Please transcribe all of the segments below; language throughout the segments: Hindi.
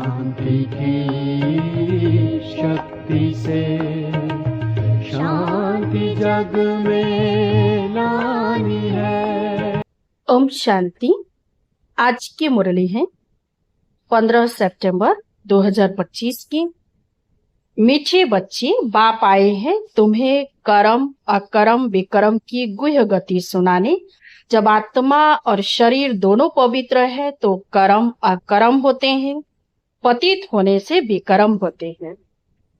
शांति की शक्ति से शांति जग में लानी है। ओम शांति। आज की मुरली है 15 सितंबर 2025 की। मीठे बच्चे, बाप आए हैं तुम्हें कर्म अकर्म विकर्म की गुह्य गति सुनाने। जब आत्मा और शरीर दोनों पवित्र है तो कर्म अकर्म होते हैं, पतित होने से विकर्म होते हैं।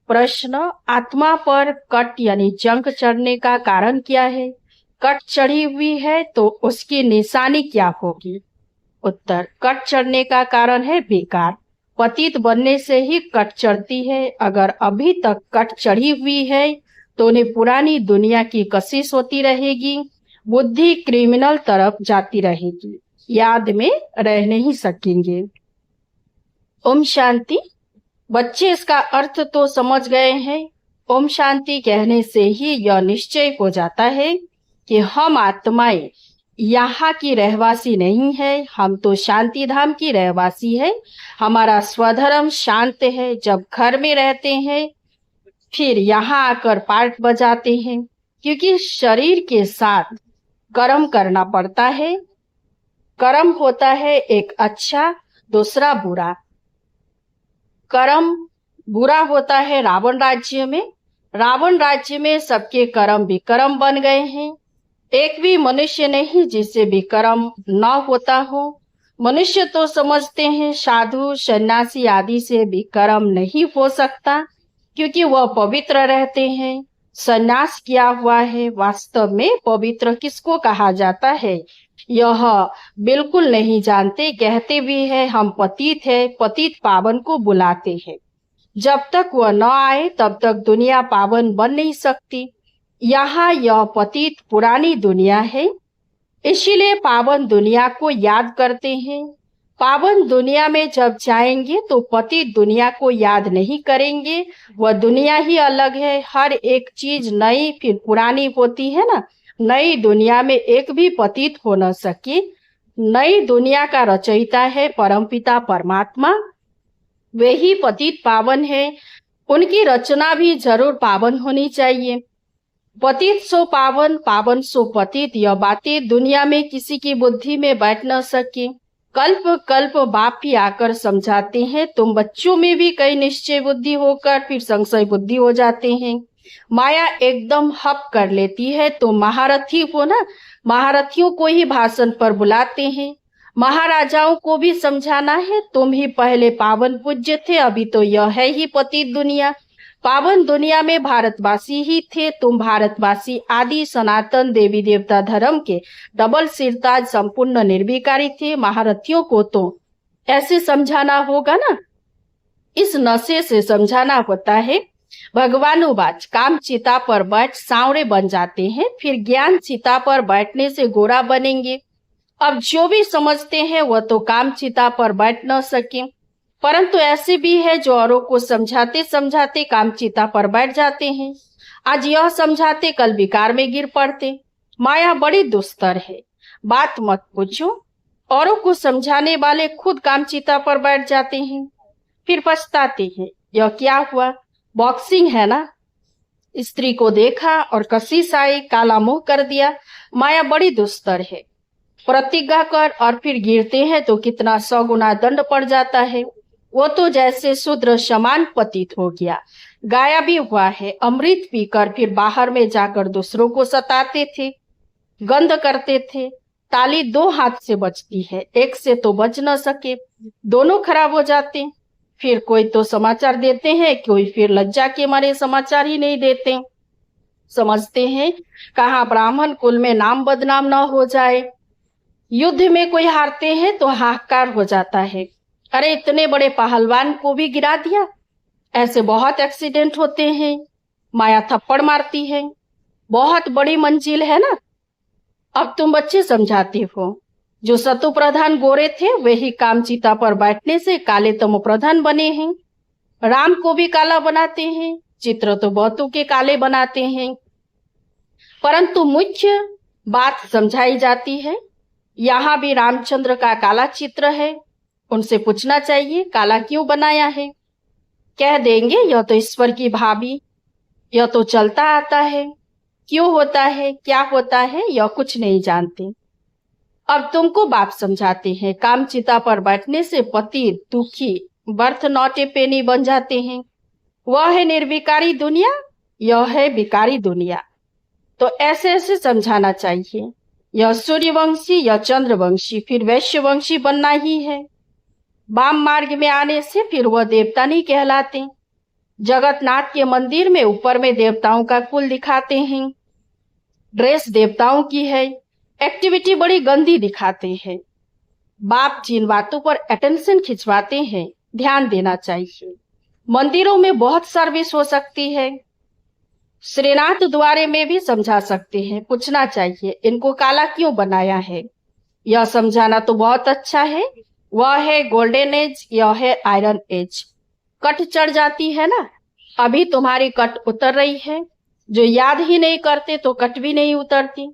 प्रश्न, आत्मा पर कट यानी जंग चढ़ने का कारण क्या है? कट चढ़ी हुई है तो उसकी निशानी क्या होगी? उत्तर, कट चढ़ने का कारण है विकार। पतित बनने से ही कट चढ़ती है। अगर अभी तक कट चढ़ी हुई है तो उन्हें पुरानी दुनिया की कशिश होती रहेगी, बुद्धि क्रिमिनल तरफ जाती रहेगी, याद में रह नहीं सकेंगे। ओम शांति। बच्चे इसका अर्थ तो समझ गए हैं। ओम शांति कहने से ही यह निश्चय हो जाता है कि हम आत्माएं यहाँ की रहवासी नहीं है, हम तो शांति धाम की रहवासी है। हमारा स्वधर्म शांत है। जब घर में रहते हैं फिर यहाँ आकर पार्ट बजाते हैं, क्योंकि शरीर के साथ कर्म करना पड़ता है। कर्म होता है एक अच्छा, दूसरा बुरा। कर्म बुरा होता है रावण राज्य में। रावण राज्य में सबके कर्म विकर्म बन गए हैं। एक भी मनुष्य नहीं जिससे विकर्म न होता हो। मनुष्य तो समझते हैं साधु सन्यासी आदि से विकर्म नहीं हो सकता, क्योंकि वह पवित्र रहते हैं, सन्यास किया हुआ है। वास्तव में पवित्र किसको कहा जाता है यह बिल्कुल नहीं जानते। कहते भी है हम पतित है, पतित पावन को बुलाते हैं। जब तक वह न आए तब तक दुनिया पावन बन नहीं सकती। यहाँ यह पतित पुरानी दुनिया है, इसीलिए पावन दुनिया को याद करते हैं। पावन दुनिया में जब जाएंगे तो पतित दुनिया को याद नहीं करेंगे। वह दुनिया ही अलग है। हर एक चीज नई फिर पुरानी होती है ना। नई दुनिया में एक भी पतित हो न सके। नई दुनिया का रचयिता है परमपिता परमात्मा, वे ही पतित पावन है। उनकी रचना भी जरूर पावन होनी चाहिए। पतित सो पावन, पावन सो पतित, यह बातें दुनिया में किसी की बुद्धि में बैठ न सके। कल्प कल्प बाप ही आकर समझाते हैं। तुम बच्चों में भी कई निश्चय बुद्धि होकर फिर संशय बुद्धि हो जाते हैं। माया एकदम हप कर लेती है। तुम महारथी हो ना, महारथियों को ही भाषण पर बुलाते हैं। महाराजाओं को भी समझाना है। तुम ही पहले पावन पूज्य थे, अभी तो यह है ही पतित दुनिया। पावन दुनिया में भारतवासी ही थे। तुम भारतवासी आदि सनातन देवी देवता धर्म के डबल सिरताज संपूर्ण निर्विकारी थे। महारथियों को तो ऐसे समझाना होगा ना, इस नशे से समझाना होता है। भगवानुवाच, काम चिता पर बैठ सांवरे बन जाते हैं, फिर ज्ञान चिता पर बैठने से गोरा बनेंगे। अब जो भी समझते हैं वह तो काम चिता पर बैठ न सके, परंतु ऐसे भी है जो औरों को समझाते समझाते काम चिता पर बैठ जाते हैं। आज यह समझाते कल विकार में गिर पड़ते। माया बड़ी दुस्तर है, बात मत पूछो। औरों को समझाने वाले खुद काम चिता पर बैठ जाते हैं, फिर पछताते हैं। यह क्या हुआ? बॉक्सिंग है ना। स्त्री को देखा और कशिश आई, काला मुंह कर दिया। माया बड़ी दुस्तर है। प्रतिज्ञा कर और फिर गिरते हैं तो कितना 100 गुना दंड पड़ जाता है। वो तो जैसे शूद्र समान पतित हो गया। गाया भी हुआ है, अमृत पीकर फिर बाहर में जाकर दूसरों को सताते थे, गंध करते थे। ताली 2 हाथ से बजती है, एक से तो बज न सके, दोनों खराब हो जाते। फिर कोई तो समाचार देते हैं, कोई फिर लज्जा के मारे समाचार ही नहीं देते। समझते हैं कहाँ ब्राह्मण कुल में नाम बदनाम न हो जाए। युद्ध में कोई हारते हैं तो हाहाकार हो जाता है, अरे इतने बड़े पहलवान को भी गिरा दिया। ऐसे बहुत एक्सीडेंट होते हैं। माया थप्पड़ मारती है। बहुत बड़ी मंजिल है ना। अब तुम बच्चे समझाते हो, जो सतु प्रधान गोरे थे वही कामचिता पर बैठने से काले तमो प्रधान बने हैं। राम को भी काला बनाते हैं, चित्र तो बहुतों के काले बनाते हैं, परंतु मुख्य बात समझाई जाती है। यहाँ भी रामचंद्र का काला चित्र है, उनसे पूछना चाहिए काला क्यों बनाया है। कह देंगे यह तो ईश्वर की भाभी, यह तो चलता आता है, क्यों होता है क्या होता है यह कुछ नहीं जानते। अब तुमको बाप समझाते हैं, काम चिता पर बैठने से पति दुखी बर्थ नॉट ए पेनी बन जाते हैं। वह है निर्विकारी दुनिया, यह है विकारी दुनिया। तो ऐसे ऐसे समझाना चाहिए। यह सूर्यवंशी या चंद्रवंशी फिर वैश्यवंशी बनना ही है। वाम मार्ग में आने से फिर वह देवता नहीं कहलाते। जगन्नाथ के मंदिर में ऊपर में देवताओं का कुल दिखाते हैं, ड्रेस देवताओं की है, एक्टिविटी बड़ी गंदी दिखाते हैं। बाप जिन बातों पर अटेंशन खिंचवाते हैं ध्यान देना चाहिए। मंदिरों में बहुत सर्विस हो सकती है, श्रीनाथ द्वारे में भी समझा सकते हैं। पूछना चाहिए इनको काला क्यों बनाया है, यह समझाना तो बहुत अच्छा है। वह है गोल्डन एज, यह है आयरन एज। कट चढ़ जाती है ना, अभी तुम्हारी कट उतर रही है। जो याद ही नहीं करते तो कट भी नहीं उतरती।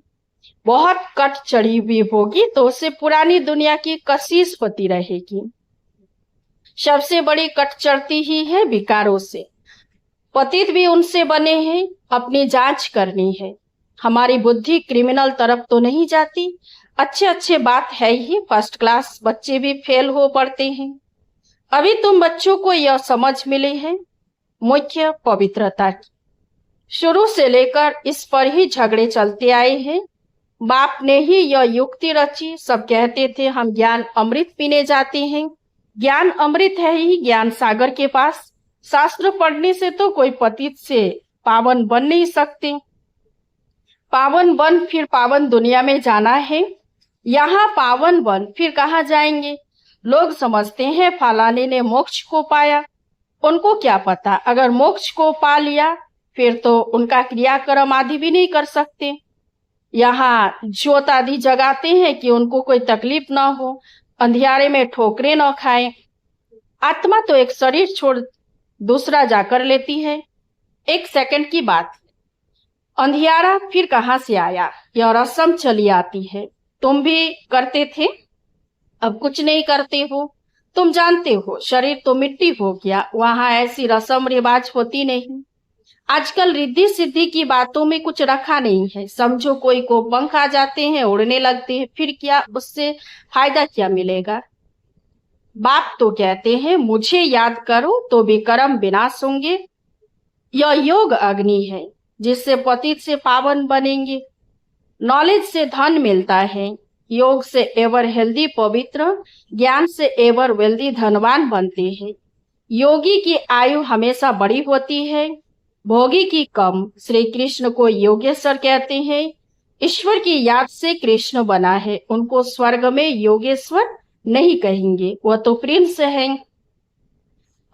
बहुत कट चढ़ी हुई होगी तो उससे पुरानी दुनिया की कशिश होती रहेगी। सबसे बड़ी कट चढ़ती ही है विकारों से। पतित भी उनसे बने हैं, अपनी जांच करनी है। हमारी बुद्धि क्रिमिनल तरफ तो नहीं जाती। अच्छे अच्छे बात है ही, फर्स्ट क्लास बच्चे भी फेल हो पड़ते हैं। अभी तुम बच्चों को यह समझ मिली है मुख्य पवित्रता की। शुरू से लेकर इस पर ही झगड़े चलते आए हैं। बाप ने ही यह युक्ति रची। सब कहते थे हम ज्ञान अमृत पीने जाते हैं। ज्ञान अमृत है ही ज्ञान सागर के पास। शास्त्र पढ़ने से तो कोई पतित से पावन बन नहीं सकते। पावन बन फिर पावन दुनिया में जाना है। यहाँ पावन बन फिर कहाँ जाएंगे। लोग समझते हैं फलाने ने मोक्ष को पाया। उनको क्या पता, अगर मोक्ष को पा लिया फिर तो उनका क्रियाक्रम आदि भी नहीं कर सकते। यहाँ ज्योत आदि जगाते हैं कि उनको कोई तकलीफ ना हो, अंधियारे में ठोकरे न खाए। आत्मा तो एक शरीर छोड़ दूसरा जाकर लेती है, एक सेकंड की बात। अंधियारा फिर कहाँ से आया, यह रस्म चली आती है। तुम भी करते थे, अब कुछ नहीं करते हो। तुम जानते हो शरीर तो मिट्टी हो गया, वहां ऐसी रस्म रिवाज होती नहीं। आजकल रिद्धि सिद्धि की बातों में कुछ रखा नहीं है। समझो कोई को पंख आ जाते हैं, उड़ने लगते हैं, फिर क्या, उससे फायदा क्या मिलेगा। बाप तो कहते हैं मुझे याद करो तो विकर्म विनाश होंगे। यह योग अग्नि है जिससे पतित से पावन बनेंगे। नॉलेज से धन मिलता है, योग से एवर हेल्दी पवित्र, ज्ञान से एवर वेल्दी धनवान बनते हैं। योगी की आयु हमेशा बड़ी होती है, भोगी की कम। श्री कृष्ण को योगेश्वर कहते हैं। ईश्वर की याद से कृष्ण बना है, उनको स्वर्ग में योगेश्वर नहीं कहेंगे, वह तो प्रिंस हैं।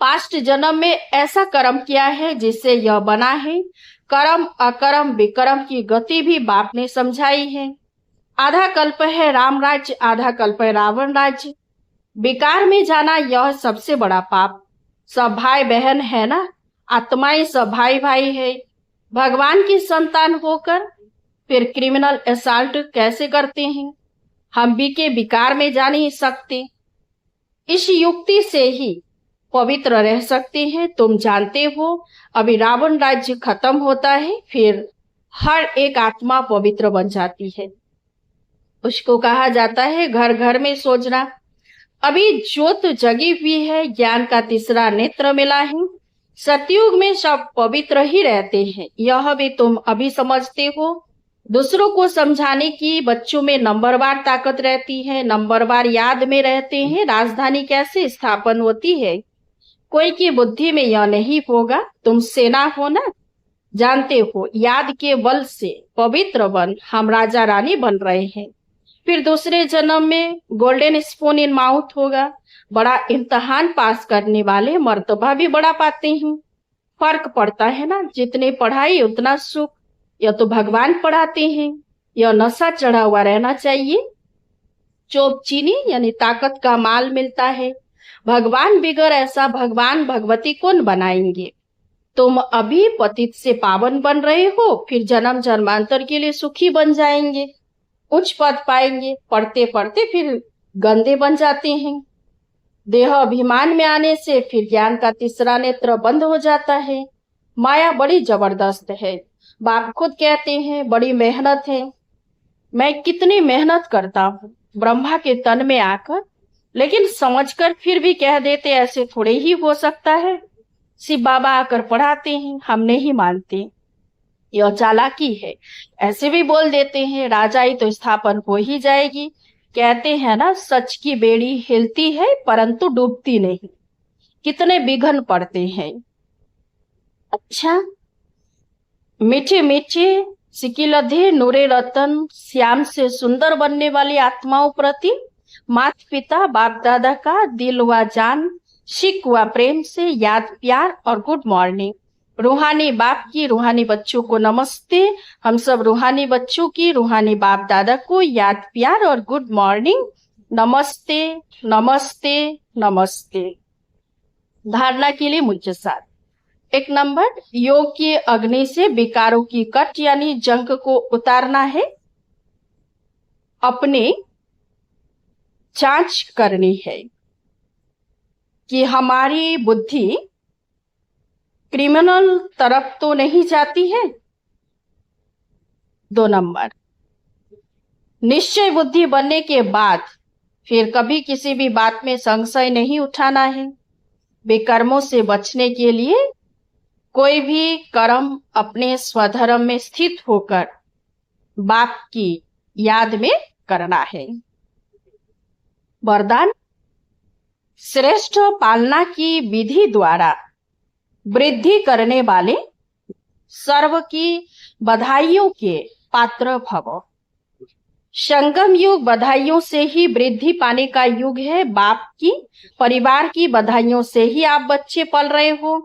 पास्ट जन्म में ऐसा कर्म किया है जिससे यह बना है। कर्म अकर्म विकर्म की गति भी बाप ने समझाई है। आधा कल्प है राम राज्य, आधा कल्प है रावण राज्य। विकार में जाना यह सबसे बड़ा पाप। सब भाई बहन है ना, आत्माएं सब भाई भाई है। भगवान की संतान होकर फिर क्रिमिनल असॉल्ट कैसे करते हैं। हम भी के विकार में जा नहीं सकते। इस युक्ति से ही पवित्र रह सकते हैं। तुम जानते हो अभी रावण राज्य खत्म होता है, फिर हर एक आत्मा पवित्र बन जाती है। उसको कहा जाता है घर घर में सोचना। अभी ज्योत जगी हुई है, ज्ञान का तीसरा नेत्र मिला है। सतयुग में सब पवित्र ही रहते हैं, यह भी तुम अभी समझते हो। दूसरों को समझाने की बच्चों में नंबरवार ताकत रहती है, नंबरवार याद में रहते हैं। राजधानी कैसे स्थापन होती है, कोई की बुद्धि में यह नहीं होगा। तुम सेना हो ना, जानते हो याद के बल से पवित्र बन हम राजा रानी बन रहे हैं। फिर दूसरे जन्म में गोल्डन स्पून इन माउथ होगा। बड़ा इम्तहान पास करने वाले मर्तबा भी बड़ा पाते हैं। फर्क पड़ता है ना, जितने पढ़ाई उतना सुख। यह तो भगवान पढ़ाते हैं, यह नशा चढ़ा हुआ रहना चाहिए। चोप चीनी यानी ताकत का माल मिलता है। भगवान बिगर ऐसा भगवान भगवती कौन बनाएंगे। तुम अभी पतित से पावन बन रहे हो, फिर जन्म जन्मांतर के लिए सुखी बन जाएंगे, उच्च पद पाएंगे। पढ़ते पढ़ते फिर गंदे बन जाते हैं। देह अभिमान में आने से फिर ज्ञान का तीसरा नेत्र बंद हो जाता है। माया बड़ी जबरदस्त है। बाप खुद कहते हैं बड़ी मेहनत है। मैं कितनी मेहनत करता हूँ ब्रह्मा के तन में आकर, लेकिन समझकर फिर भी कह देते ऐसे थोड़े ही हो सकता है। शिव बाबा आकर पढ़ाते हैं, हम नहीं मानते, यह चालाकी है। ऐसे भी बोल देते हैं राजाई तो स्थापन हो ही जाएगी। कहते हैं ना, सच की बेड़ी हिलती है परंतु डूबती नहीं। कितने विघ्न पड़ते हैं। अच्छा, मीठे मीठे सिकिलधे नूरे रतन श्याम से सुंदर बनने वाली आत्माओं प्रति माता पिता बाप दादा का दिल व जान शिक व प्रेम से याद प्यार और गुड मॉर्निंग। रूहानी बाप की रूहानी बच्चों को नमस्ते। हम सब रूहानी बच्चों की रूहानी बाप दादा को याद प्यार और गुड मॉर्निंग। नमस्ते नमस्ते नमस्ते। धारणा के लिए मुझे साथ। 1 नंबर, योग की अग्नि से विकारों की कट यानी जंग को उतारना है। अपने जांच करनी है कि हमारी बुद्धि क्रिमिनल तरफ तो नहीं जाती है। 2 नंबर, निश्चय बुद्धि बनने के बाद फिर कभी किसी भी बात में संशय नहीं उठाना है। विकर्मों से बचने के लिए कोई भी कर्म अपने स्वधर्म में स्थित होकर बाप की याद में करना है। वरदान, श्रेष्ठ पालना की विधि द्वारा वृद्धि करने वाले सर्व की बधाइयों के पात्र भव। संगम युग बधाइयों से ही वृद्धि पाने का युग है। बाप की परिवार की बधाइयों से ही आप बच्चे पल रहे हो।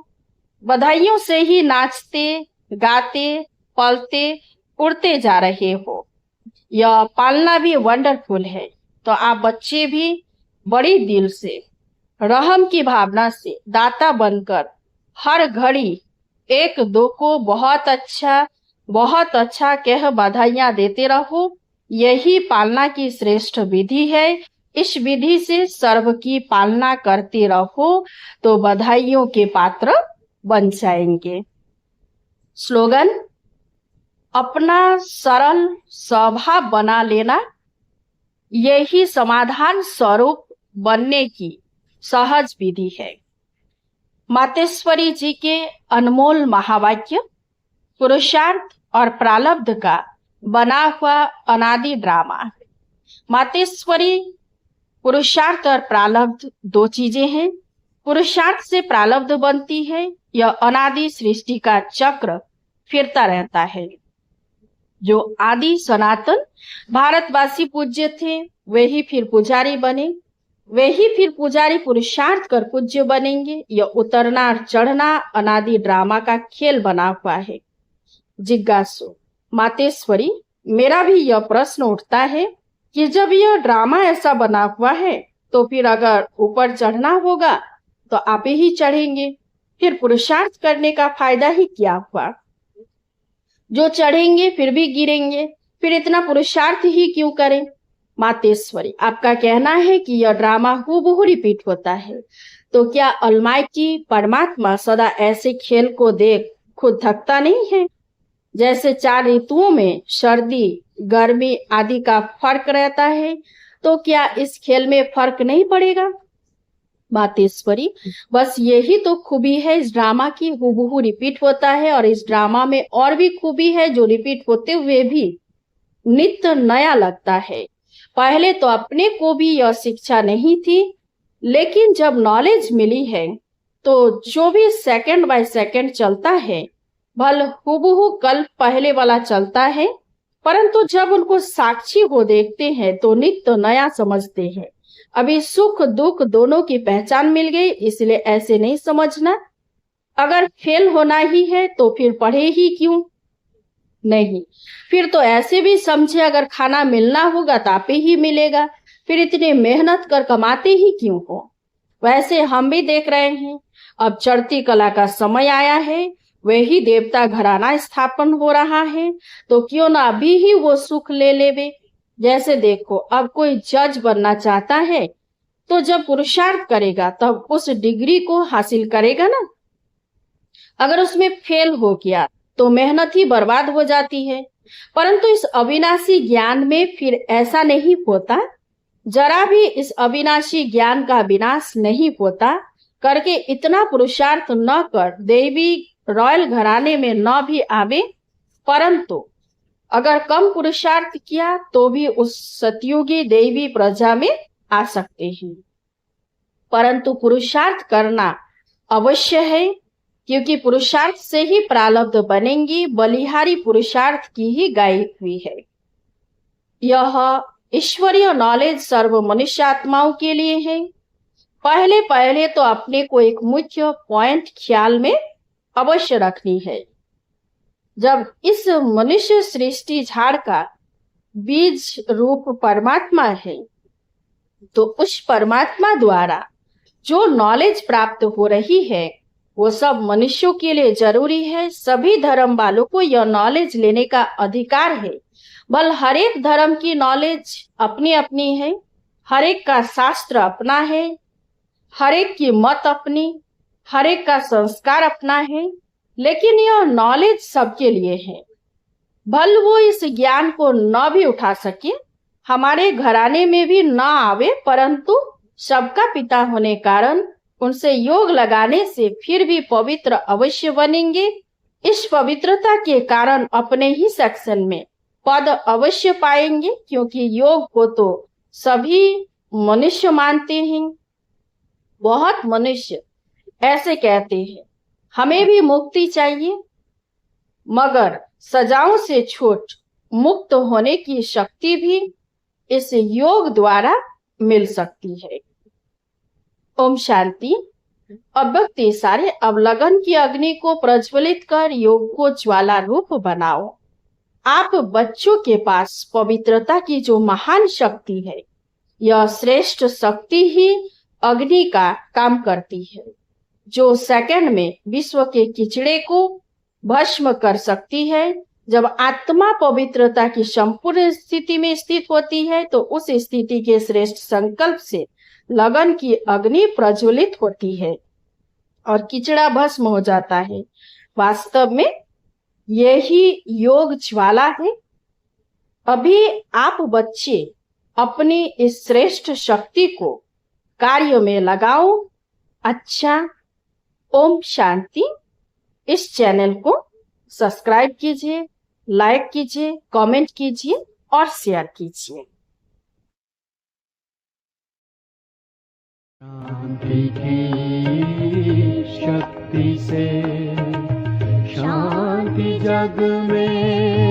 बधाइयों से ही नाचते गाते पलते उड़ते जा रहे हो। यह पालना भी वंडरफुल है। तो आप बच्चे भी बड़ी दिल से रहम की भावना से दाता बनकर हर घड़ी 1-2 को बहुत अच्छा कह बधाइयां देते रहो। यही पालना की श्रेष्ठ विधि है। इस विधि से सर्व की पालना करते रहो तो बधाइयों के पात्र बन जाएंगे। स्लोगन, अपना सरल स्वभाव बना लेना यही समाधान स्वरूप बनने की सहज विधि है। मातेश्वरी जी के अनमोल महावाक्य पुरुषार्थ और प्रारब्ध का बना हुआ अनादि ड्रामा। मातेश्वरी, पुरुषार्थ और प्रारब्ध 2 चीजें हैं। पुरुषार्थ से प्रारब्ध बनती है। यह अनादि सृष्टि का चक्र फिरता रहता है। जो आदि सनातन भारतवासी पूज्य थे वे ही फिर पुजारी बने, वे ही फिर पुजारी पुरुषार्थ कर पूज्य बनेंगे। यह उतरना और चढ़ना अनादि ड्रामा का खेल बना हुआ है। जिज्ञासु, मातेश्वरी, मेरा भी यह प्रश्न उठता है कि जब यह ड्रामा ऐसा बना हुआ है तो फिर अगर ऊपर चढ़ना होगा तो आप ही चढ़ेंगे, फिर पुरुषार्थ करने का फायदा ही क्या हुआ? जो चढ़ेंगे फिर भी गिरेंगे, फिर इतना पुरुषार्थ ही क्यों करें? मातेश्वरी, आपका कहना है कि यह ड्रामा हूबहू रिपीट होता है, तो क्या अलमाइटी परमात्मा सदा ऐसे खेल को देख खुद थकता नहीं है? जैसे 4 ऋतुओं में सर्दी गर्मी आदि का फर्क रहता है, तो क्या इस खेल में फर्क नहीं पड़ेगा? मातेश्वरी, बस यही तो खूबी है इस ड्रामा की, हूबहू रिपीट होता है। और इस ड्रामा में और भी खूबी है जो रिपीट होते हुए भी नित्य नया लगता है। पहले तो अपने को भी यह शिक्षा नहीं थी, लेकिन जब नॉलेज मिली है तो जो भी सेकंड बाय सेकंड चलता है भल हूबहू कल पहले वाला चलता है, परंतु जब उनको साक्षी को देखते हैं तो नित्य नया समझते हैं। अभी सुख दुख दोनों की पहचान मिल गई, इसलिए ऐसे नहीं समझना। अगर फेल होना ही है तो फिर पढ़े ही क्यों? नहीं, फिर तो ऐसे भी समझे अगर खाना मिलना होगा तो आपे ही मिलेगा, फिर इतनी मेहनत कर कमाते ही क्यों हो? वैसे हम भी देख रहे हैं, अब चढ़ती कला का समय आया है, वही देवता घराना स्थापन हो रहा है, तो क्यों ना अभी ही वो सुख ले लेवे। जैसे देखो, अब कोई जज बनना चाहता है तो जब पुरुषार्थ करेगा तब उस डिग्री को हासिल करेगा ना। अगर उसमें फेल हो गया तो मेहनत ही बर्बाद हो जाती है। परंतु इस अविनाशी ज्ञान में फिर ऐसा नहीं होता। जरा भी इस अविनाशी ज्ञान का विनाश नहीं होता। करके इतना पुरुषार्थ न कर देवी रॉयल घराने में न भी आवे, परंतु अगर कम पुरुषार्थ किया तो भी उस सतयुगी देवी प्रजा में आ सकते हैं। परंतु पुरुषार्थ करना अवश्य है, क्योंकि पुरुषार्थ से ही प्रारब्ध बनेंगी। बलिहारी पुरुषार्थ की ही गाई हुई है। यह ईश्वरीय नॉलेज सर्व मनुष्य आत्माओं के लिए है। पहले तो अपने को एक मुख्य पॉइंट ख्याल में अवश्य रखनी है। जब इस मनुष्य सृष्टि झाड़ का बीज रूप परमात्मा है, तो उस परमात्मा द्वारा जो नॉलेज प्राप्त हो रही है वो सब मनुष्यों के लिए जरूरी है। सभी धर्म वालों को यह नॉलेज लेने का अधिकार है। बल हर एक धर्म की नॉलेज अपनी अपनी है, हर एक का शास्त्र अपना है, हर एक की मत अपनी, हर एक का संस्कार अपना है, लेकिन यह नॉलेज सबके लिए है। भल वो इस ज्ञान को न भी उठा सके, हमारे घराने में भी न आवे, परंतु सबका पिता होने कारण उनसे योग लगाने से फिर भी पवित्र अवश्य बनेंगे। इस पवित्रता के कारण अपने ही सेक्शन में पद अवश्य पाएंगे, क्योंकि योग को तो सभी मनुष्य मानते हैं। बहुत मनुष्य ऐसे कहते हैं हमें भी मुक्ति चाहिए, मगर सजाओं से छूट मुक्त होने की शक्ति भी इस योग द्वारा मिल सकती है। ओम शांति। अब व्यक्ति सारे अवलगन की अग्नि को प्रज्वलित कर योग को ज्वाला रूप बनाओ। आप बच्चों के पास पवित्रता की जो महान शक्ति है, यह श्रेष्ठ शक्ति ही अग्नि का काम करती है, जो सेकंड में विश्व के कीचड़े को भस्म कर सकती है। जब आत्मा पवित्रता की संपूर्ण स्थिति में स्थित होती है तो उस स्थिति के श्रेष्ठ संकल्प से लगन की अग्नि प्रज्वलित होती है और कीचड़ा भस्म हो जाता है। वास्तव में यही योग ज्वाला है। अभी आप बच्चे अपनी इस श्रेष्ठ शक्ति को कार्य में लगाओ। अच्छा, ओम शांति। इस चैनल को सब्सक्राइब कीजिए, लाइक कीजिए, कमेंट कीजिए और शेयर कीजिए। शांति की शक्ति से शांति जग में